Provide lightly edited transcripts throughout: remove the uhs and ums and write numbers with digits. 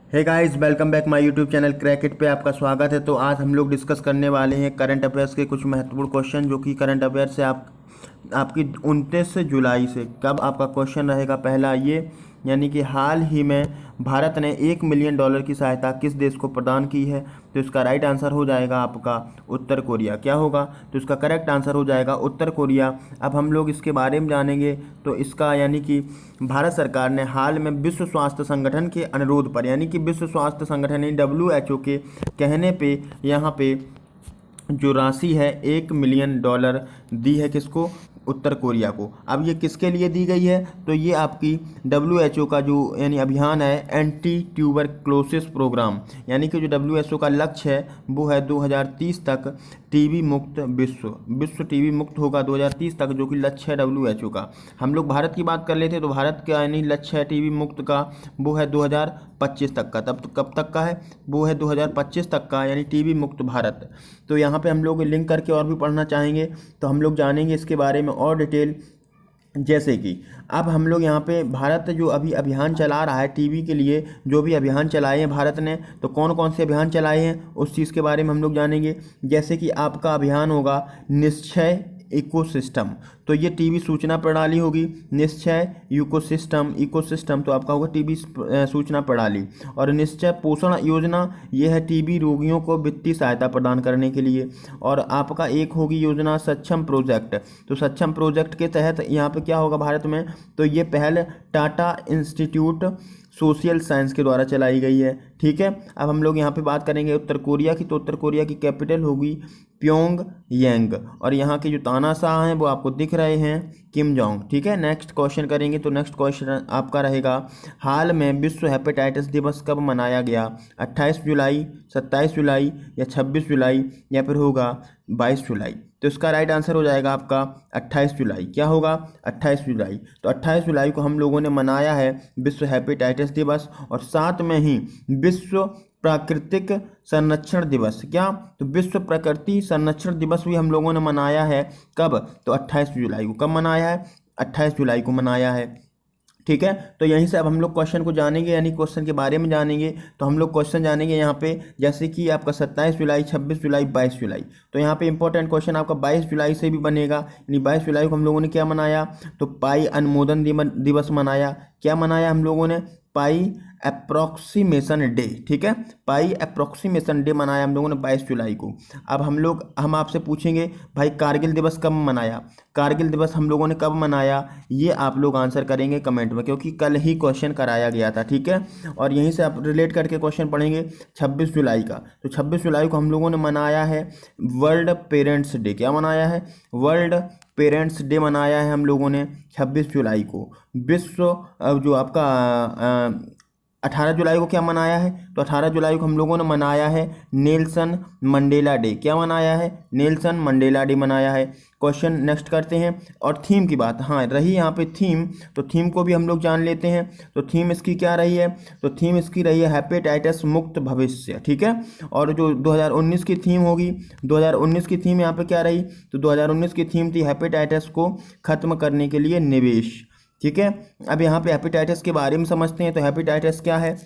Hey guys, welcome back my YouTube channel क्रैकेट पे आपका स्वागत है। तो आज हम लोग डिस्कस करने वाले हैं करंट अफेयर्स के कुछ महत्वपूर्ण क्वेश्चन, जो कि करंट अफेयर्स से आपकी 29 जुलाई से कब आपका क्वेश्चन रहेगा। पहला ये, यानी कि हाल ही में भारत ने $1 मिलियन की सहायता किस देश को प्रदान की है। तो इसका राइट आंसर हो जाएगा आपका उत्तर कोरिया। क्या होगा? तो इसका करेक्ट आंसर हो जाएगा उत्तर कोरिया। अब हम लोग इसके बारे में जानेंगे। तो इसका यानी कि भारत सरकार ने हाल में विश्व स्वास्थ्य संगठन के अनुरोध पर, यानी कि विश्व स्वास्थ्य संगठन यानी WHO के कहने पे यहाँ पे जो राशि है $1 मिलियन दी है। किसको? उत्तर कोरिया को। अब ये किसके लिए दी गई है? तो ये आपकी WHO का जो यानी अभियान है, एंटी ट्यूबरक्लोसिस प्रोग्राम, यानी कि जो WHO का लक्ष्य है वो है 2030 तक टीबी मुक्त विश्व टीबी मुक्त होगा 2030 तक, जो कि लक्ष्य है WHO का। हम लोग भारत की बात कर लेते हैं तो भारत का यानी लक्ष्य है टीबी मुक्त का वो है 2025 तक का। तब कब तक का है? वो है 2025 तक का, यानी टीबी मुक्त भारत। तो यहाँ पे हम लोग लिंक करके और भी पढ़ना चाहेंगे तो हम लोग जानेंगे इसके बारे में और डिटेल। जैसे कि अब हम लोग यहाँ पे भारत जो अभी अभियान चला रहा है टीबी के लिए, जो भी अभियान चलाए हैं भारत ने, तो कौन कौन से अभियान चलाए हैं उस चीज़ के बारे में हम लोग जानेंगे। जैसे कि आपका अभियान होगा निश्चय इकोसिस्टम, तो ये टीबी सूचना प्रणाली होगी। निश्चय इकोसिस्टम तो आपका होगा टीबी सूचना प्रणाली। और निश्चय पोषण योजना, ये है टीबी रोगियों को वित्तीय सहायता प्रदान करने के लिए। और आपका एक होगी योजना सक्षम प्रोजेक्ट, तो सक्षम प्रोजेक्ट के तहत यहाँ पे क्या होगा भारत में, तो ये पहल टाटा इंस्टीट्यूट सोशल साइंस के द्वारा चलाई गई है। ठीक है। अब हम लोग यहाँ पे बात करेंगे उत्तर कोरिया की, तो उत्तर कोरिया की कैपिटल होगी प्योंग यांग, और यहाँ के जो तानाशाह हैं वो आपको दिख रहे हैं किम जोंग। ठीक है। नेक्स्ट क्वेश्चन करेंगे। तो नेक्स्ट क्वेश्चन आपका रहेगा, हाल में विश्व हेपेटाइटिस दिवस कब मनाया गया? 28 जुलाई, 27 जुलाई या 26 जुलाई या फिर होगा 22 जुलाई? तो इसका राइट आंसर हो जाएगा आपका 28 जुलाई। क्या होगा? 28 जुलाई। तो 28 जुलाई को हम लोगों ने मनाया है विश्व हेपेटाइटिस दिवस, और साथ में ही विश्व प्राकृतिक संरक्षण दिवस। क्या? तो विश्व प्रकृति संरक्षण दिवस भी हम लोगों ने मनाया है। कब? तो 28 जुलाई को। कब मनाया है? 28 जुलाई को मनाया है। ठीक है। तो यहीं से अब हम लोग क्वेश्चन को जानेंगे, यानी क्वेश्चन के बारे में जानेंगे। तो हम लोग क्वेश्चन जानेंगे यहाँ पे, जैसे कि आपका 27 जुलाई, 26 जुलाई, 22 जुलाई। तो यहाँ पे इंपॉर्टेंट क्वेश्चन आपका 22 जुलाई से भी बनेगा, यानी 22 जुलाई को हम लोगों ने क्या मनाया? तो पाई अनुमोदन दिवस मनाया। क्या मनाया हम लोगों ने? पाई अप्रोक्सीमेशन डे। ठीक है। पाई अप्रोक्सीमेशन डे मनाया हम लोगों ने 22 जुलाई को। अब हम आपसे पूछेंगे, भाई कारगिल दिवस कब मनाया? कारगिल दिवस हम लोगों ने कब मनाया? ये आप लोग आंसर करेंगे कमेंट में, क्योंकि कल ही क्वेश्चन कराया गया था। ठीक है। और यहीं से आप रिलेट करके क्वेश्चन पढ़ेंगे 26 जुलाई का। तो 26 जुलाई को हम लोगों ने मनाया है वर्ल्ड पेरेंट्स डे। क्या मनाया है? वर्ल्ड पेरेंट्स डे मनाया है हम लोगों ने 26 जुलाई को। विश्व जो आपका 18 जुलाई को क्या मनाया है? तो 18 जुलाई को हम लोगों ने मनाया है नेल्सन मंडेला डे। क्या मनाया है? नेल्सन मंडेला डे मनाया है। क्वेश्चन नेक्स्ट करते हैं। और थीम की बात, हाँ रही यहाँ पे थीम, तो थीम को भी हम लोग जान लेते हैं। तो थीम इसकी क्या रही है? तो थीम इसकी रही है हेपेटाइटिस मुक्त भविष्य। ठीक है। और जो 2019 की थीम होगी, 2019 की थीम यहाँ पे क्या रही? तो 2019 की थीम थी हेपेटाइटिस को खत्म करने के लिए निवेश। ठीक है। अब यहाँ पे हेपेटाइटिस के बारे में समझते हैं। तो हेपेटाइटिस क्या है?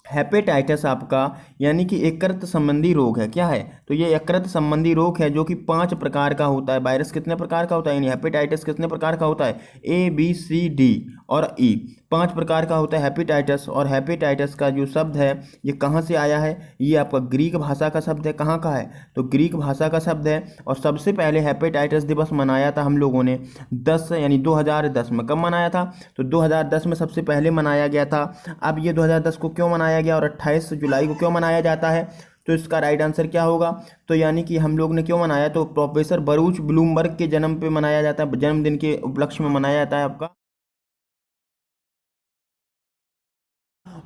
हेपेटाइटिस आपका यानी कि यकृत संबंधी रोग है। क्या है? तो ये यकृत संबंधी रोग है, जो कि 5 प्रकार का होता है। वायरस कितने प्रकार का होता है, यानी हेपेटाइटिस कितने प्रकार का होता है? ABCD और E, 5 प्रकार का होता है हेपेटाइटिस। और हेपेटाइटिस का जो शब्द है ये कहाँ से आया है? ये आपका ग्रीक भाषा का शब्द है। कहाँ का है? तो ग्रीक भाषा का शब्द है। और सबसे पहले हेपेटाइटिस दिवस मनाया था हम लोगों ने 10 यानी 2010 में। कब मनाया था? तो 2010 में सबसे पहले मनाया गया था। अब ये 2010 को क्यों मनाया गया और 28 जुलाई को क्यों मनाया जाता है? तो इसका राइट आंसर क्या होगा? तो यानी कि हम लोग ने क्यों मनाया? तो प्रोफेसर बरूच ब्लूमबर्ग के जन्म पे मनाया जाता है, जन्मदिन के उपलक्ष्य में मनाया जाता है आपका।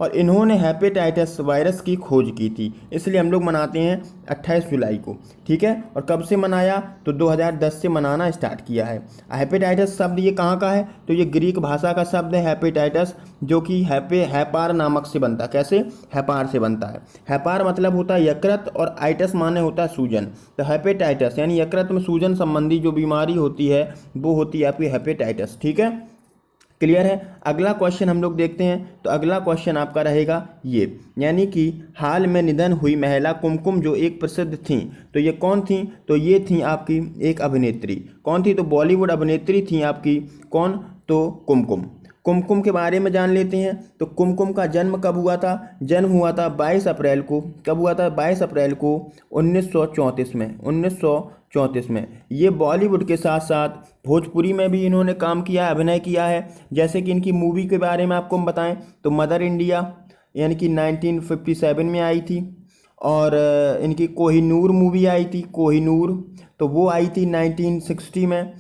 और इन्होंने हेपेटाइटिस वायरस की खोज की थी, इसलिए हम लोग मनाते हैं 28 जुलाई को। ठीक है। और कब से मनाया? तो 2010 से मनाना स्टार्ट किया है। हेपेटाइटिस शब्द ये कहाँ का है? तो ये ग्रीक भाषा का शब्द है हेपेटाइटिस, जो कि हैपार नामक से बनता है। कैसे? हैपार से बनता है। हैपार मतलब होता है यकृत, और आइटस माने होता है सूजन। तो हेपेटाइटिस यानी यकृत में सूजन संबंधी जो बीमारी होती है वो होती है आपकी हेपेटाइटिस। ठीक है। क्लियर है। अगला क्वेश्चन हम लोग देखते हैं। तो अगला क्वेश्चन आपका रहेगा ये, यानी कि हाल में निधन हुई महिला कुमकुम जो एक प्रसिद्ध थी, तो ये कौन थी? तो ये थी आपकी एक अभिनेत्री। कौन थी? तो बॉलीवुड अभिनेत्री थी आपकी कौन? तो कुमकुम। कुमकुम के बारे में जान लेते हैं। तो कुमकुम का जन्म कब हुआ था? जन्म हुआ था 22 अप्रैल को। कब हुआ था? 22 अप्रैल को 1934 में। 1934 में। ये बॉलीवुड के साथ साथ भोजपुरी में भी इन्होंने काम किया है, अभिनय किया है। जैसे कि इनकी मूवी के बारे में आपको हम बताएं तो मदर इंडिया यानी कि 1957 में आई थी। और इनकी कोहिनूर मूवी आई थी, कोहिनूर, तो वो आई थी 1960 में।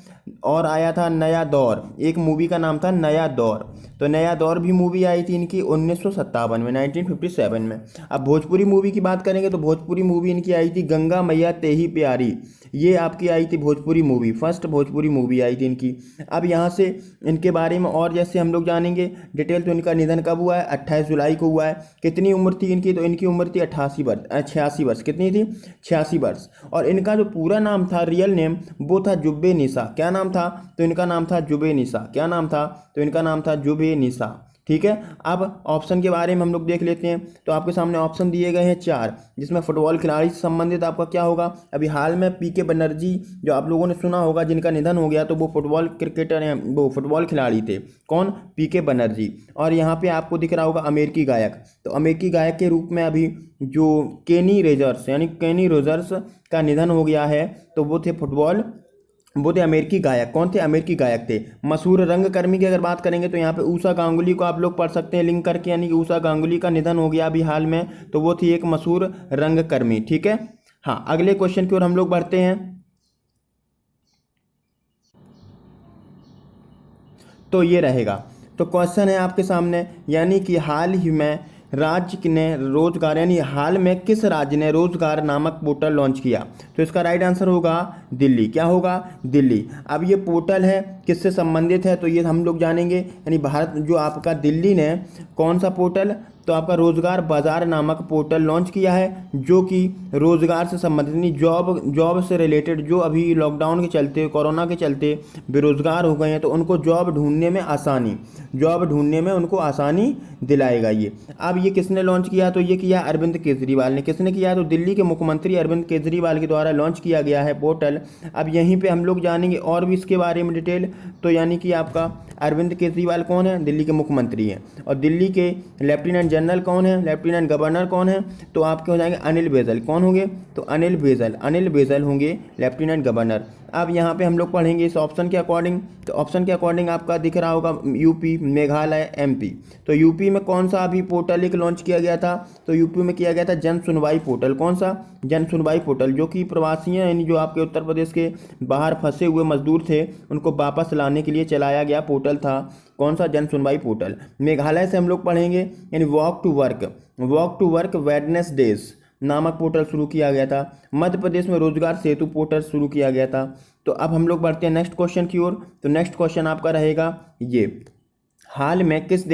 और आया था नया दौर, एक मूवी का नाम था नया दौर। तो नया दौर भी मूवी आई थी इनकी 1957 में, 1957 में। अब भोजपुरी मूवी की बात करेंगे तो भोजपुरी मूवी इनकी आई थी गंगा मैया तेही प्यारी। ये आपकी आई थी Bhojpuri movie, first Bhojpuri movie आई थी इनकी। अब यहाँ से इनके बारे में और जैसे हम लोग जानेंगे डिटेल। तो इनका निधन कब हुआ है? 28 जुलाई को हुआ है। कितनी उम्र थी इनकी? तो इनकी उम्र थी 86 वर्ष। कितनी थी? 86 वर्ष। और इनका जो पूरा नाम था, रियल नेम, वो था जुब्बे निसा। क्या नाम था? तो इनका नाम था जुबे निसा। क्या नाम था? तो इनका नाम था जुबे निसा। ठीक है। अब ऑप्शन के बारे में हम लोग देख लेते हैं। तो आपके सामने ऑप्शन दिए गए हैं 4, जिसमें फुटबॉल खिलाड़ी से संबंधित आपका क्या होगा? अभी हाल में पीके बनर्जी जो आप लोगों ने सुना होगा, जिनका निधन हो गया, तो वो फुटबॉल क्रिकेटर हैं, वो फुटबॉल खिलाड़ी थे। कौन? पीके बनर्जी। और यहाँ पे आपको दिख रहा होगा अमेरिकी गायक। तो अमेरिकी गायक के रूप में अभी जो केनी रोजर्स यानी केनी रोजर्स का निधन हो गया है, तो वो थे वो थे अमेरिकी गायक। कौन थे? अमेरिकी गायक थे। मशहूर रंगकर्मी की अगर बात करेंगे तो यहाँ पे ऊषा गांगुली को आप लोग पढ़ सकते हैं लिंक करके, यानी कि ऊषा गांगुली का निधन हो गया अभी हाल में, तो वो थी एक मशहूर रंगकर्मी। ठीक है। हाँ, अगले क्वेश्चन की ओर हम लोग बढ़ते हैं। तो ये रहेगा। तो क्वेश्चन है आपके सामने, यानी कि हाल ही में राज्य ने रोजगार, यानी हाल में किस राज्य ने रोजगार नामक पोर्टल लॉन्च किया? तो इसका राइट आंसर होगा दिल्ली। क्या होगा? दिल्ली। अब ये पोर्टल है किससे संबंधित है? तो ये हम लोग जानेंगे। यानी भारत जो आपका दिल्ली ने कौन सा पोर्टल? तो आपका रोजगार बाजार नामक पोर्टल लॉन्च किया है, जो कि रोजगार से संबंधित, यानी जॉब से रिलेटेड, जो अभी लॉकडाउन के चलते, कोरोना के चलते बेरोजगार हो गए हैं, तो उनको जॉब ढूंढने में उनको आसानी दिलाएगा ये। अब ये किसने लॉन्च किया? तो ये किया अरविंद केजरीवाल ने। किसने किया? तो दिल्ली के मुख्यमंत्री अरविंद केजरीवाल के द्वारा लॉन्च किया गया है पोर्टल। अब यहीं पे हम लोग जानेंगे और भी इसके बारे में डिटेल। तो यानी कि आपका अरविंद केजरीवाल कौन है? दिल्ली के मुख्यमंत्री हैं। और दिल्ली के लेफ्टिनेंट जनरल कौन है? लेफ्टिनेंट गवर्नर कौन है? तो आपके हो जाएंगे अनिल बैजल। कौन होंगे? तो अनिल बैजल होंगे लेफ्टिनेंट गवर्नर। अब यहाँ पे हम लोग पढ़ेंगे इस ऑप्शन के अकॉर्डिंग। तो ऑप्शन के अकॉर्डिंग आपका दिख रहा होगा यूपी, मेघालय, एमपी। तो यूपी में कौन सा अभी पोर्टल एक लॉन्च किया गया था? तो यूपी में किया गया था जन सुनवाई पोर्टल। कौन सा? जन सुनवाई पोर्टल, जो कि प्रवासी यानी जो आपके उत्तर प्रदेश के बाहर फंसे हुए मजदूर थे, उनको वापस लाने के लिए चलाया गया पोर्टल था। कौन सा? जन सुनवाई पोर्टल। मेघालय से हम लोग पढ़ेंगे, यानी वॉक टू वर्क वेडनेसडेज नामक पोर्टल शुरू किया गया था। मध्य प्रदेश में रोजगार सेतु पोर्टल शुरू किया गया था। तो अब हम लोग बढ़ते हैं नेक्स्ट क्वेश्चन की ओर। तो नेक्स्ट क्वेश्चन आपका रहेगा ये, हाल में किस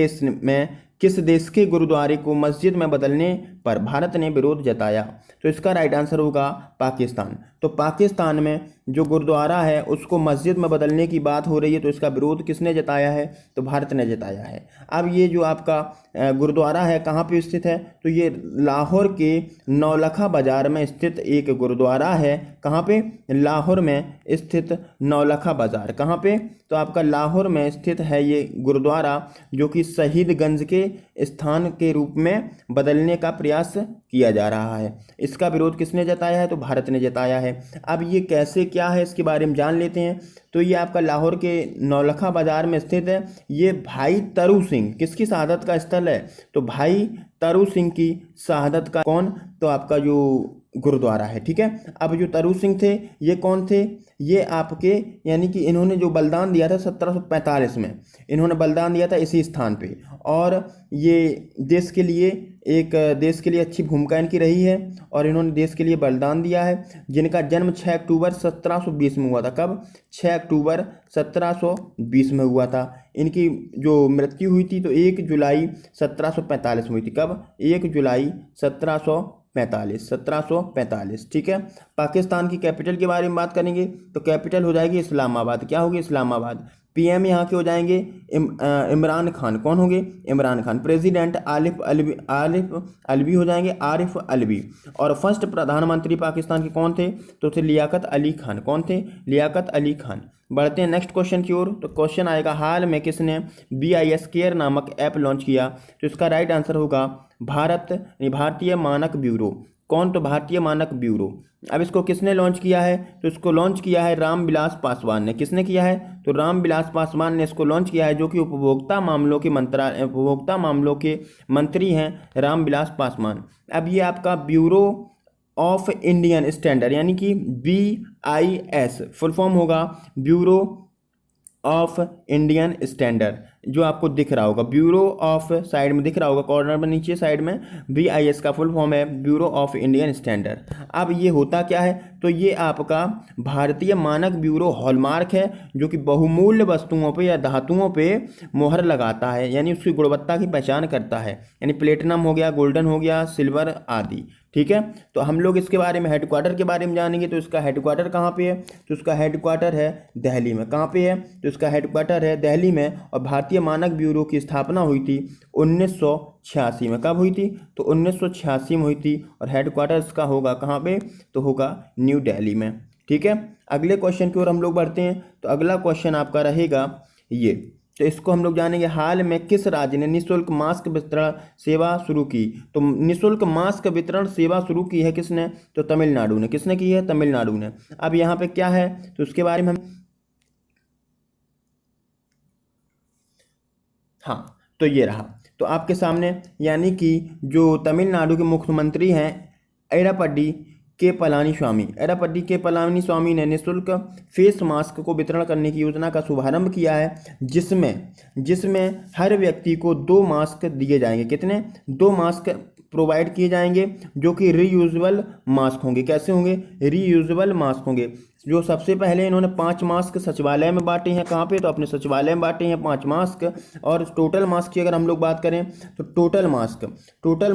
देश के गुरुद्वारे को मस्जिद में बदलने पर भारत ने विरोध जताया? तो इसका राइट आंसर होगा पाकिस्तान। तो पाकिस्तान में जो गुरुद्वारा है उसको मस्जिद में बदलने की बात हो रही है, तो इसका विरोध किसने जताया है? तो भारत ने जताया है। अब ये जो आपका गुरुद्वारा है कहाँ पे स्थित है? तो ये लाहौर के नौलखा बाजार में स्थित एक गुरुद्वारा है। कहाँ पे? लाहौर में स्थित नौलखा बाजार। कहाँ पे? तो आपका लाहौर में स्थित है ये गुरुद्वारा, जो कि शहीदगंज के स्थान के रूप में बदलने का प्रयास किया जा रहा है। इसका विरोध किसने जताया है? तो भारत ने जताया है। अब ये कैसे, क्या है, इसके बारे में जान लेते हैं। तो ये आपका लाहौर के नौलखा बाजार में स्थित है। ये भाई तरू सिंह किसकी शहादत का स्थल है? तो भाई तरू सिंह की शहादत का कौन? तो आपका जो गुरुद्वारा है। ठीक है। अब जो तरू सिंह थे ये कौन थे? ये आपके, यानी कि इन्होंने जो बलिदान दिया था 1745 में, इन्होंने बलिदान दिया था इसी स्थान पे। और ये देश के लिए अच्छी भूमिका इनकी रही है, और इन्होंने देश के लिए बलिदान दिया है। जिनका जन्म 6 अक्टूबर 1720 में हुआ था। कब? 6 अक्टूबर 1720 में हुआ था। इनकी जो मृत्यु हुई थी तो 1 जुलाई 1745 में हुई थी। कब? 1 जुलाई 1745। ठीक है। पाकिस्तान की कैपिटल के बारे में बात करेंगे तो कैपिटल हो जाएगी इस्लामाबाद। क्या होगी? इस्लामाबाद। पीएम यहाँ के हो जाएंगे इमरान खान। कौन होंगे? इमरान खान। प्रेसिडेंट आरिफ अलवी हो जाएंगे, आरिफ अलवी। और फर्स्ट प्रधानमंत्री पाकिस्तान के कौन थे? तो थे लियाकत अली खान। कौन थे? लियाकत अली खान। बढ़ते हैं नेक्स्ट क्वेश्चन की ओर। तो क्वेश्चन आएगा, हाल में किसने BIS केयर नामक ऐप लॉन्च किया? तो इसका राइट आंसर होगा भारतीय मानक ब्यूरो। कौन? तो भारतीय मानक ब्यूरो। अब इसको किसने लॉन्च किया है? तो इसको लॉन्च किया है रामविलास पासवान ने। किसने किया है? तो रामविलास पासवान ने इसको लॉन्च किया है, जो कि उपभोक्ता मामलों के मंत्री हैं रामविलास पासवान। अब ये आपका ब्यूरो ऑफ इंडियन स्टैंडर्ड यानी कि BIS फुल फॉर्म होगा ब्यूरो ऑफ इंडियन स्टैंडर्ड, जो आपको दिख रहा होगा ब्यूरो ऑफ, साइड में दिख रहा होगा कॉर्नर में नीचे साइड में, BIS का फुल फॉर्म है ब्यूरो ऑफ इंडियन स्टैंडर्ड। अब ये होता क्या है? तो ये आपका भारतीय मानक ब्यूरो हॉलमार्क है, जो कि बहुमूल्य वस्तुओं पे या धातुओं पे मोहर लगाता है, यानी उसकी गुणवत्ता की पहचान करता है, यानी प्लेटिनम हो गया, गोल्डन हो गया, सिल्वर आदि। ठीक है, तो हम लोग इसके बारे में हेडक्वार्टर के बारे में जानेंगे। तो इसका हेडक्वार्टर कहाँ पे है? तो इसका हेडक्वार्टर है दिल्ली में। कहाँ पे है? तो इसका हेडक्वार्टर है दिल्ली में। और भारतीय मानक ब्यूरो की स्थापना हुई थी 1986 में। कब हुई थी? तो 1986 में हुई थी। और हेडक्वार्टर इसका होगा कहाँ पे? तो होगा न्यू दिल्ली में। ठीक है, अगले क्वेश्चन की ओर हम लोग बढ़ते हैं। तो अगला क्वेश्चन आपका रहेगा ये, तो इसको हम लोग जानेंगे, हाल में किस राज्य ने निःशुल्क मास्क वितरण सेवा शुरू की? तो निःशुल्क मास्क वितरण सेवा शुरू की है किसने? तो तमिलनाडु ने। किसने की है? तमिलनाडु ने। अब यहाँ पे क्या है तो उसके बारे में हम, हाँ तो ये रहा तो आपके सामने, यानी कि जो तमिलनाडु के मुख्यमंत्री हैं एड़ापड्डी के पलानी स्वामी ने निःशुल्क फेस मास्क को वितरण करने की योजना का शुभारंभ किया है, जिसमें हर व्यक्ति को 2 मास्क दिए जाएंगे। कितने? 2 मास्क प्रोवाइड किए जाएंगे, जो कि रीयूजेबल मास्क होंगे। कैसे होंगे? रीयूजेबल मास्क होंगे। जो सबसे पहले इन्होंने 5 मास्क सचिवालय में बांटे हैं। कहाँ पे? तो अपने सचिवालय में बांटे हैं 5 मास्क। और टोटल मास्क की अगर हम लोग बात करें तो टोटल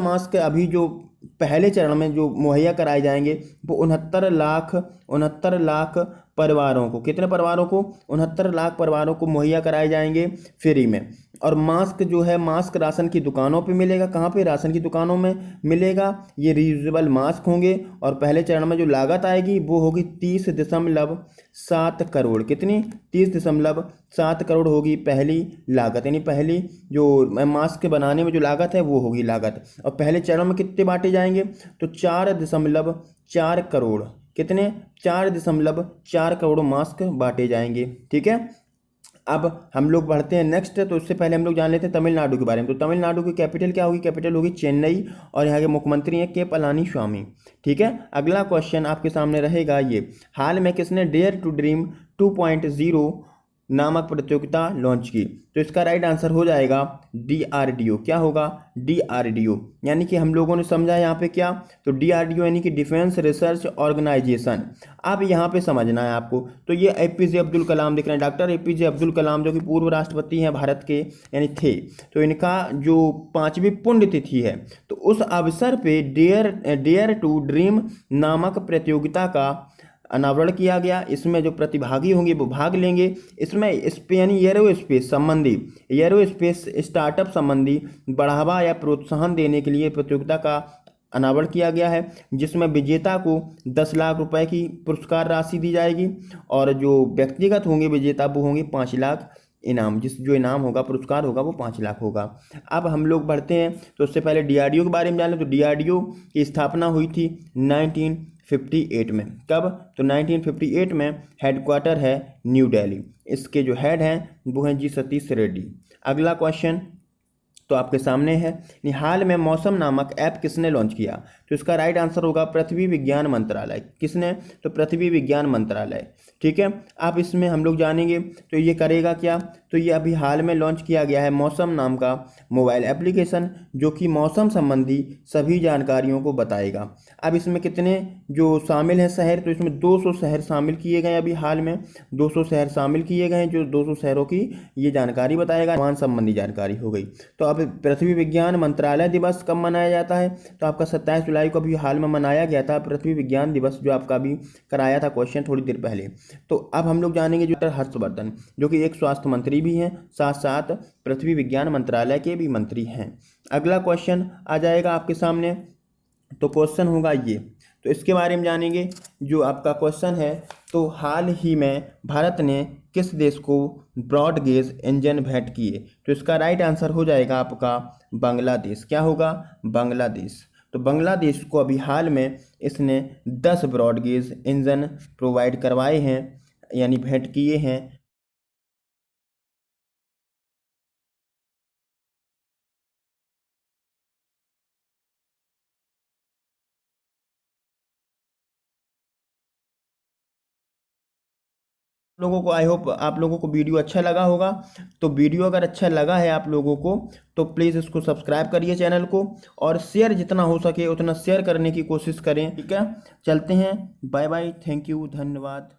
मास्क अभी जो पहले चरण में जो मुहैया कराए जाएंगे वो 69 लाख परिवारों को। कितने परिवारों को? 69 लाख परिवारों को मुहैया कराए जाएंगे फ्री में। और मास्क जो है, मास्क राशन की दुकानों पे मिलेगा। कहाँ पे? राशन की दुकानों में मिलेगा। ये रीयूजेबल मास्क होंगे। और पहले चरण में जो लागत आएगी वो होगी 30.7 करोड़। कितनी? 30.7 करोड़ होगी पहली लागत, यानी पहली जो मास्क बनाने में जो लागत है वो होगी लागत। और पहले चरण में कितने बांटे जाएंगे? तो 4.4 करोड़। कितने? 4.4 करोड़ मास्क बांटे जाएंगे। ठीक है, अब हम लोग बढ़ते हैं नेक्स्ट। तो उससे पहले हम लोग जान लेते हैं तमिलनाडु के बारे में। तो तमिलनाडु की कैपिटल क्या होगी? कैपिटल होगी चेन्नई। और यहाँ के मुख्यमंत्री हैं के पलानी स्वामी। ठीक है, अगला क्वेश्चन आपके सामने रहेगा ये, हाल में किसने डेयर टू ड्रीम 2.0 नामक प्रतियोगिता लॉन्च की? तो इसका राइट आंसर हो जाएगा DRDO। क्या होगा? DRDO, यानी कि हम लोगों ने समझा यहाँ पे क्या? तो DRDO यानी कि डिफेंस रिसर्च ऑर्गेनाइजेशन। अब यहाँ पे समझना है आपको। तो ये APJ अब्दुल कलाम दिख रहे हैं, डॉक्टर APJ अब्दुल कलाम, जो कि पूर्व राष्ट्रपति हैं भारत के, यानी थे। तो इनका जो 5वीं पुण्यतिथि है, तो उस अवसर पे डेयर टू ड्रीम नामक प्रतियोगिता का अनावरण किया गया। इसमें जो प्रतिभागी होंगे वो भाग लेंगे। इसमें यानी एरोस्पेस स्टार्टअप संबंधी बढ़ावा या प्रोत्साहन देने के लिए प्रतियोगिता का अनावरण किया गया है, जिसमें विजेता को 10 लाख रुपए की पुरस्कार राशि दी जाएगी। और जो व्यक्तिगत होंगे विजेता वो होंगे 5 लाख इनाम, जो इनाम होगा, पुरस्कार होगा, वो 5 लाख होगा। अब हम लोग बढ़ते हैं। तो उससे पहले DRDO के बारे में जान लें। तो DRDO की स्थापना हुई थी 1958 में। कब? तो 1958 में। हेडक्वार्टर है न्यू दिल्ली। इसके जो हेड हैं वो हैं जी सतीश रेड्डी। अगला क्वेश्चन तो आपके सामने है, हाल में मौसम नामक ऐप किसने लॉन्च किया? तो इसका राइट आंसर होगा पृथ्वी विज्ञान मंत्रालय। किसने? तो पृथ्वी विज्ञान मंत्रालय। ठीक है, आप इसमें हम लोग जानेंगे तो ये करेगा क्या? तो ये अभी हाल में लॉन्च किया गया है मौसम नाम का मोबाइल एप्लीकेशन, जो कि मौसम संबंधी सभी जानकारियों को बताएगा। अब इसमें कितने जो शामिल हैं शहर? तो इसमें 200 शहर शामिल किए गए। अभी हाल में 200 शहर शामिल किए गए हैं, जो 200 शहरों की ये जानकारी बताएगा। हवामान संबंधी जानकारी हो गई। तो अब अब पृथ्वी विज्ञान मंत्रालय दिवस कब मनाया जाता है? तो आपका 27 जुलाई को अभी हाल में मनाया गया था पृथ्वी विज्ञान दिवस, जो आपका अभी कराया था क्वेश्चन थोड़ी देर पहले। तो अब हम लोग जानेंगे जो डॉक्टर हर्षवर्धन, जो कि एक स्वास्थ्य मंत्री भी हैं, साथ साथ पृथ्वी विज्ञान मंत्रालय के भी मंत्री हैं। अगला क्वेश्चन आ जाएगा आपके सामने, तो क्वेश्चन होगा ये, तो इसके बारे में जानेंगे। जो आपका क्वेश्चन है, तो हाल ही में भारत ने किस देश को ब्रॉड गेज इंजन भेंट किए? तो इसका राइट आंसर हो जाएगा आपका बांग्लादेश। क्या होगा? बांग्लादेश। तो बांग्लादेश को अभी हाल में इसने 10 ब्रॉड गेज इंजन प्रोवाइड करवाए हैं, यानी भेंट किए हैं। लोगों को आई होप आप लोगों को वीडियो अच्छा लगा होगा। तो वीडियो अगर अच्छा लगा है आप लोगों को, तो प्लीज़ इसको सब्सक्राइब करिए चैनल को, और शेयर जितना हो सके उतना शेयर करने की कोशिश करें। ठीक है, चलते हैं, बाय बाय, थैंक यू, धन्यवाद।